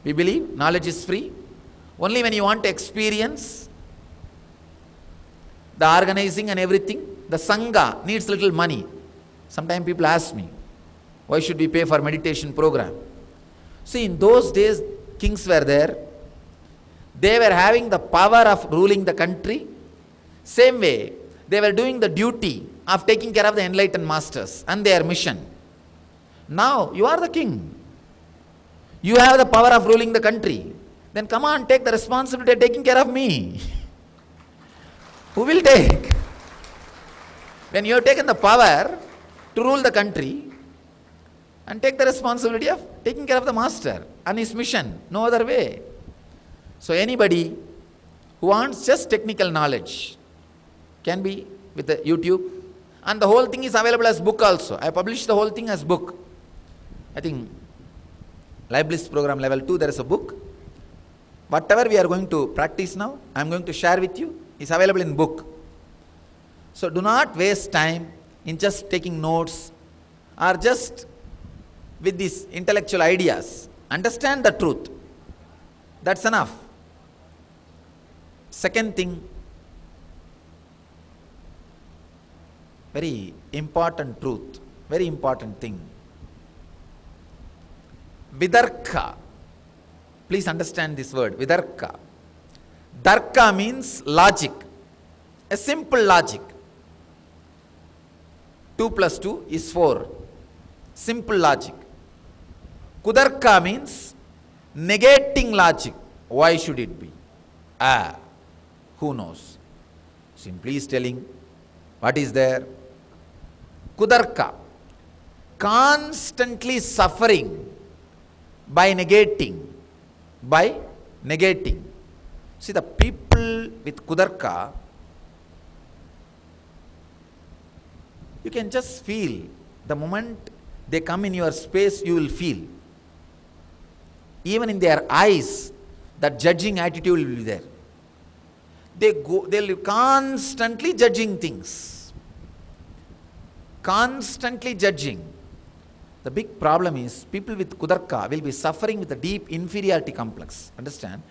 We believe knowledge is free. Only when you want to experience the organizing and everything, the Sangha needs little money. Sometimes people ask me, why should we pay for meditation program? See, in those days, kings were there. They were having the power of ruling the country. Same way, they were doing the duty of taking care of the enlightened masters and their mission. Now, you are the king. You have the power of ruling the country. Then come on, take the responsibility of taking care of me. Who will take? When you have taken the power to rule the country and take the responsibility of taking care of the master and his mission, no other way. So anybody who wants just technical knowledge can be with the YouTube, and the whole thing is available as book also. I published the whole thing as book. I think Life Bliss program level 2, there is a book. Whatever we are going to practice now, I am going to share with you, is available in book. So do not waste time in just taking notes or just with these intellectual ideas. Understand the truth. That's enough. Second thing, very important truth, very important thing. Vidarka. Please understand this word, Vidarka. Darka means logic, a simple logic. 2 plus 2 is 4. Simple logic. Kudarka means negating logic. Why should it be? Who knows? Simply is telling what is there. Kudarka. Constantly suffering by negating. By negating. See, the people with Kudarka, you can just feel. The moment they come in your space, you will feel. Even in their eyes, that judging attitude will be there. They'll be constantly judging things. Constantly judging. The big problem is, people with Kudarka will be suffering with a deep inferiority complex. Understand?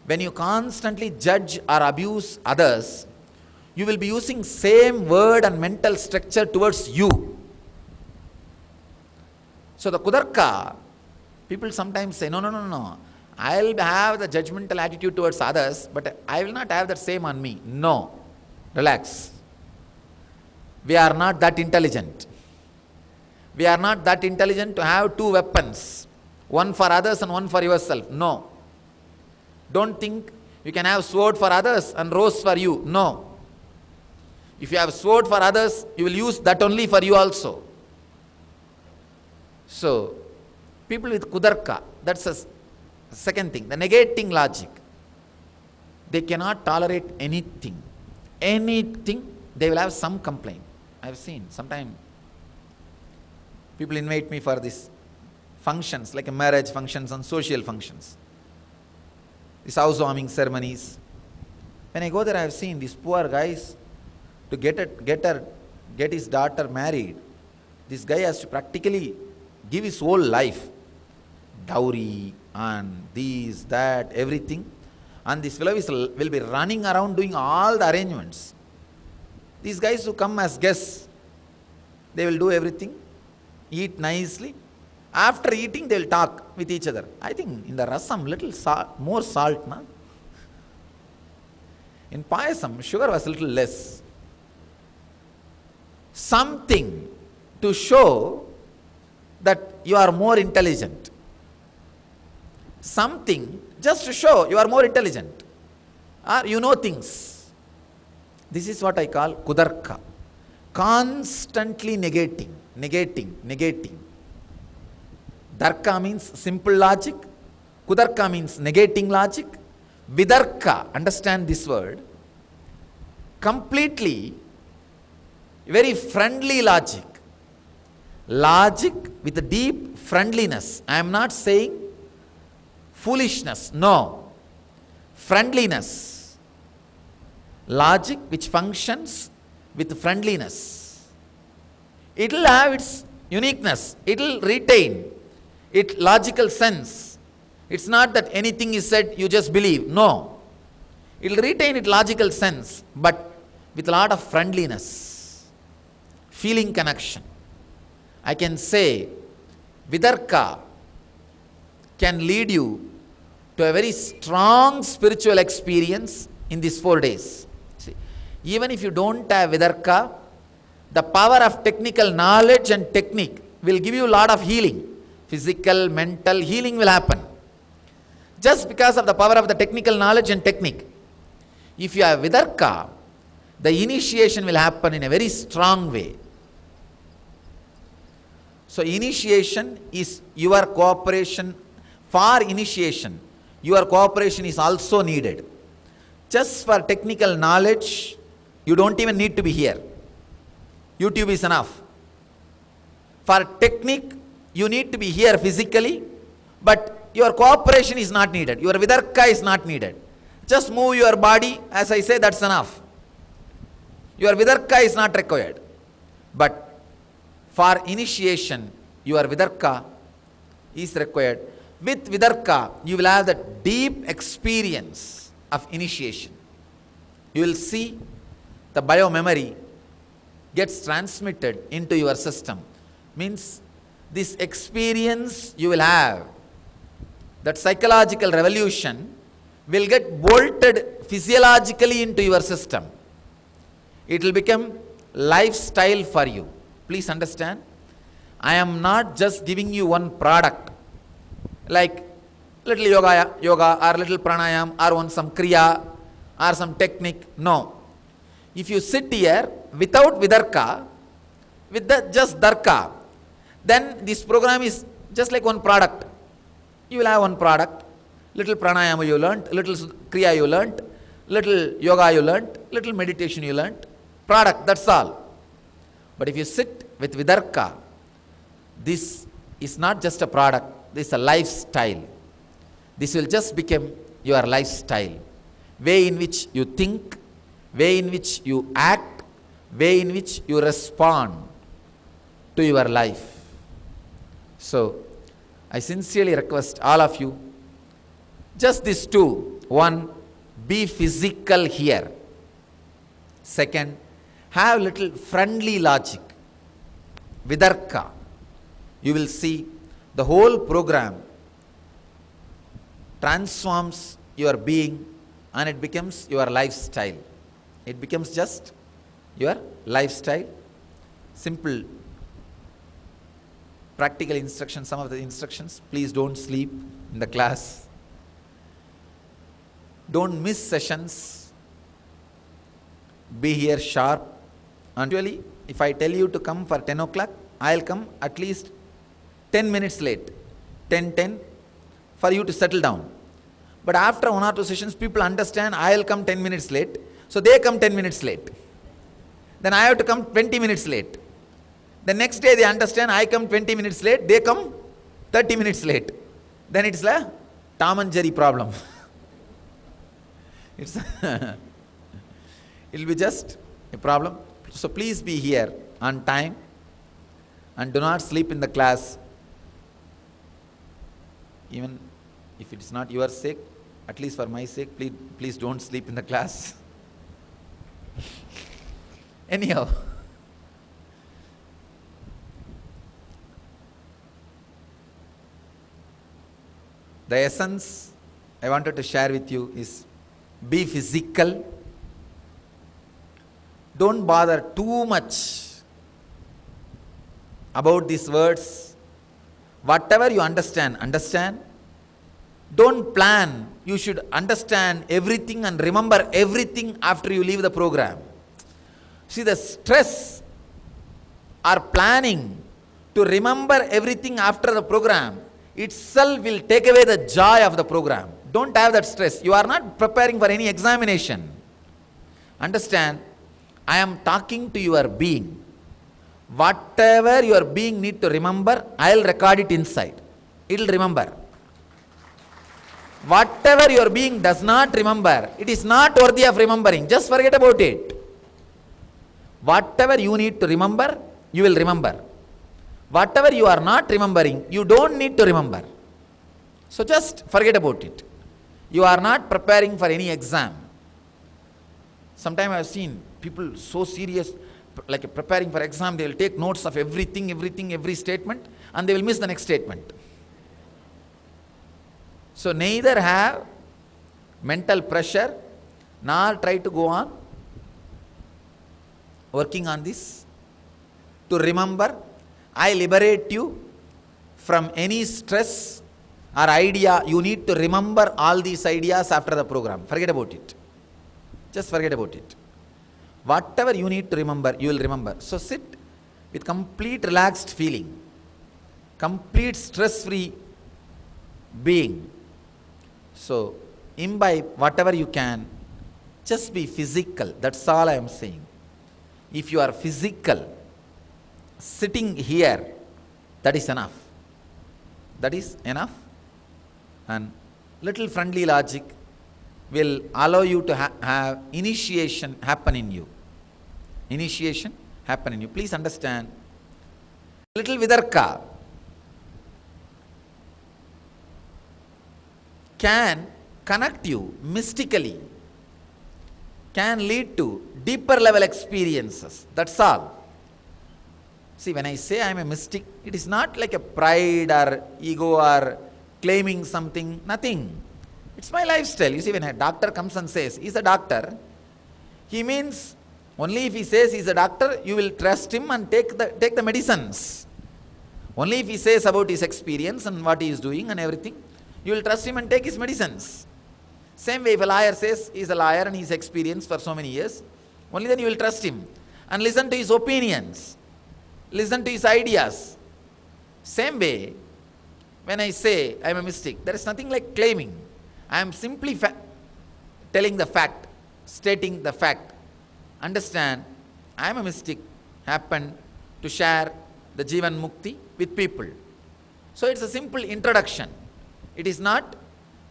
When you constantly judge or abuse others, you will be using same word and mental structure towards you. So the Kudarka, people sometimes say, no. I'll have the judgmental attitude towards others, but I will not have that same on me. No. Relax. We are not that intelligent. We are not that intelligent to have two weapons. One for others and one for yourself. No. Don't think you can have sword for others and rose for you. No. If you have sword for others, you will use that only for you also. So, people with Kudarka, that's a second thing. The negating logic. They cannot tolerate anything. Anything, they will have some complaint. I have seen sometimes people invite me for these functions, like a marriage functions and social functions. These housewarming ceremonies. When I go there, I have seen these poor guys, to get his daughter married. This guy has to practically give his whole life. Dowry and this, that, everything. And this fellow will be running around doing all the arrangements. These guys who come as guests, they will do everything, eat nicely. After eating, they will talk with each other. I think in the rasam, little more salt, na? In payasam, sugar was a little less. Something to show that you are more intelligent. Something just to show you are more intelligent. Or you know things. This is what I call Kudarka. Constantly negating. Darka means simple logic. Kudarka means negating logic. Vidarka, understand this word. Completely very friendly logic. Logic with a deep friendliness. I am not saying foolishness. No. Friendliness. Logic which functions with friendliness. It will have its uniqueness. It will retain its logical sense. It's not that anything is said, you just believe. No. It will retain its logical sense, but with a lot of friendliness, feeling connection. I can say, Vidarka can lead you to a very strong spiritual experience in these 4 days. See, even if you don't have Vidarka, the power of technical knowledge and technique will give you a lot of healing. Physical, mental healing will happen. Just because of the power of the technical knowledge and technique. If you have Vidarka, the initiation will happen in a very strong way. So initiation is your cooperation. For initiation, your cooperation is also needed. Just for technical knowledge, you don't even need to be here. YouTube is enough. For technique, you need to be here physically, but your cooperation is not needed. Your Vidarka is not needed. Just move your body, as I say, that's enough. Your Vidarka is not required. But for initiation, your Vidarka is required. With Vidarka, you will have that deep experience of initiation. You will see the bio-memory gets transmitted into your system. Means this experience you will have, that psychological revolution will get bolted physiologically into your system. It will become lifestyle for you. Please understand, I am not just giving you one product like little yoga or little pranayam or some kriya or some technique. No. If you sit here without Vidarka, with the just Darka, then this program is just like one product. You will have one product, little pranayama you learnt, little kriya you learnt, little yoga you learnt, little meditation you learnt, product, that's all. But if you sit with Vidarka, this is not just a product, this is a lifestyle. This will just become your lifestyle. Way in which you think, way in which you act, way in which you respond to your life. So, I sincerely request all of you, just these two. One, be physical here. Second, have little friendly logic. Vidarka. You will see the whole program transforms your being and it becomes your lifestyle. It becomes just your lifestyle. Simple practical instructions, some of the instructions. Please don't sleep in the class. Don't miss sessions. Be here sharp. Actually, if I tell you to come for 10 o'clock, I'll come at least 10 minutes late. 10 for you to settle down. But after 1 or 2 sessions, people understand I'll come 10 minutes late. So they come 10 minutes late. Then I have to come 20 minutes late. The next day they understand I come 20 minutes late, they come 30 minutes late. Then it's a Tom and Jerry problem. It'll be just a problem. So please be here on time and do not sleep in the class. Even if it's not your sake, at least for my sake, please don't sleep in the class. Anyhow, the essence I wanted to share with you is be physical. Don't bother too much about these words. Whatever you understand, understand. Don't plan. You should understand everything and remember everything after you leave the program. See, the stress or planning to remember everything after the program itself will take away the joy of the program. Don't have that stress. You are not preparing for any examination. Understand, I am talking to your being. Whatever your being need to remember, I'll record it inside. It'll remember. Whatever your being does not remember, it is not worthy of remembering. Just forget about it. Whatever you need to remember, you will remember. Whatever you are not remembering, you don't need to remember. So just forget about it. You are not preparing for any exam. Sometimes I have seen people so serious, like preparing for exam, they will take notes of everything, every statement, and they will miss the next statement. So neither have mental pressure, nor try to go on working on this. To remember, I liberate you from any stress or idea. You need to remember all these ideas after the program. Forget about it. Just forget about it. Whatever you need to remember, you will remember. So sit with complete relaxed feeling, complete stress-free being. So imbibe whatever you can. Just be physical. That's all I am saying. If you are physical, sitting here, that is enough. That is enough. And little friendly logic will allow you to have initiation happen in you. Initiation happen in you. Please understand. Little vidarka can connect you mystically, can lead to deeper level experiences. That's all. See, when I say I am a mystic, it is not like a pride or ego or claiming something, nothing. It's my lifestyle. You see, when a doctor comes and says, he's a doctor, he means only if he says he's a doctor, you will trust him and take the medicines. Only if he says about his experience and what he is doing and everything, you will trust him and take his medicines. Same way, if a lawyer says he's a lawyer and he's experienced for so many years, only then you will trust him and listen to his opinions, listen to his ideas. Same way, when I say I am a mystic, there is nothing like claiming. I am simply telling the fact, stating the fact. Understand, I am a mystic, happen to share the Jivan Mukti with people. So it's a simple introduction. It is not,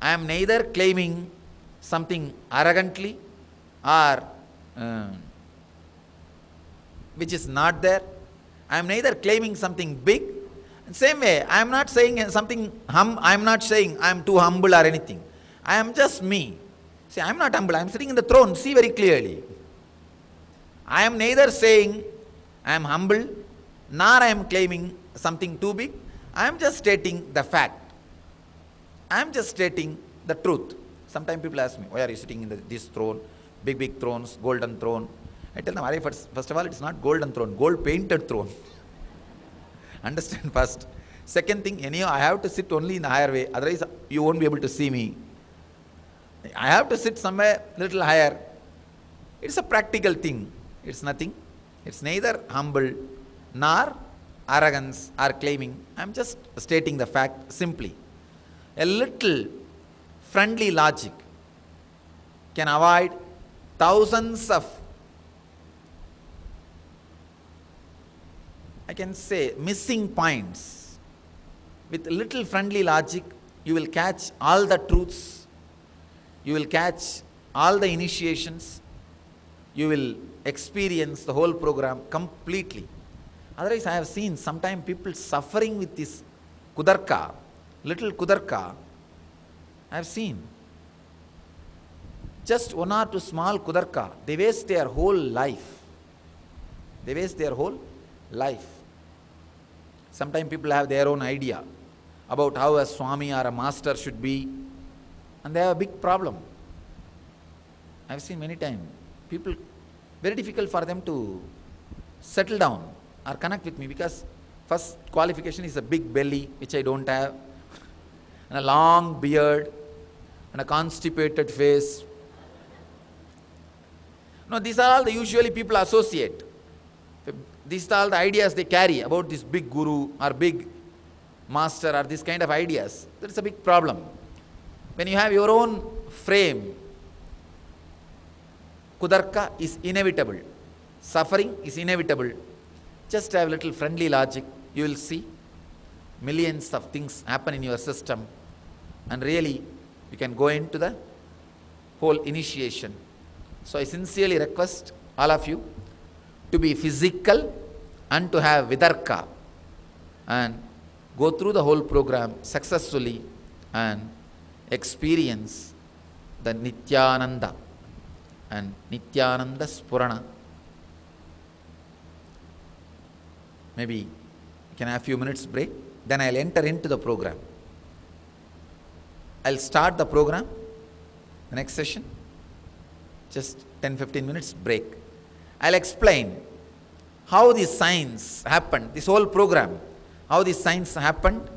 I am neither claiming something arrogantly or which is not there. I am neither claiming something big. Same way, I am not saying something, I am not saying I am too humble or anything. I am just me. See, I am not humble, I am sitting in the throne, see very clearly. I am neither saying I am humble, nor I am claiming something too big. I am just stating the fact. I am just stating the truth. Sometimes people ask me, why are you sitting in this throne, big thrones, golden throne? I tell them, first of all, it's not golden throne, gold painted throne. Understand first. Second thing, anyhow, I have to sit only in the higher way, otherwise you won't be able to see me. I have to sit somewhere little higher. It's a practical thing. It's nothing. It's neither humble nor arrogance or claiming. I'm just stating the fact simply. A little friendly logic can avoid thousands of, I can say, missing points. With little friendly logic, you will catch all the truths, you will catch all the initiations, you will experience the whole program completely. Otherwise, I have seen sometimes people suffering with this kudarka, little kudarka. I have seen just one or two small kudarka, they waste their whole life. They waste their whole life. Sometimes people have their own idea about how a Swami or a master should be, and they have a big problem. I have seen many times people, very difficult for them to settle down or connect with me, because first qualification is a big belly, which I don't have, and a long beard and a constipated face. No, these are all the usually people associate. These are all the ideas they carry about this big guru or big master or this kind of ideas. That's a big problem. When you have your own frame, kudarka is inevitable. Suffering is inevitable. Just have little friendly logic. You will see millions of things happen in your system, and really you can go into the whole initiation. So I sincerely request all of you to be physical and to have vidarka and go through the whole program successfully and experience the Nityananda and Nityananda Spurana. Maybe you can have a few minutes break, then I'll enter into the program. I'll start the program, the next session, just 10-15 minutes break. I'll explain how the science happened, this whole program, how the science happened.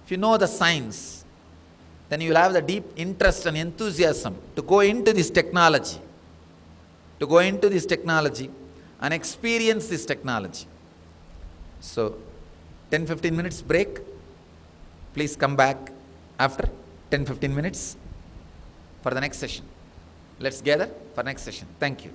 If you know the science, then you will have the deep interest and enthusiasm to go into this technology, and experience this technology. So, 10-15 minutes break. Please come back after 10-15 minutes for the next session. Let's gather for next session. Thank you.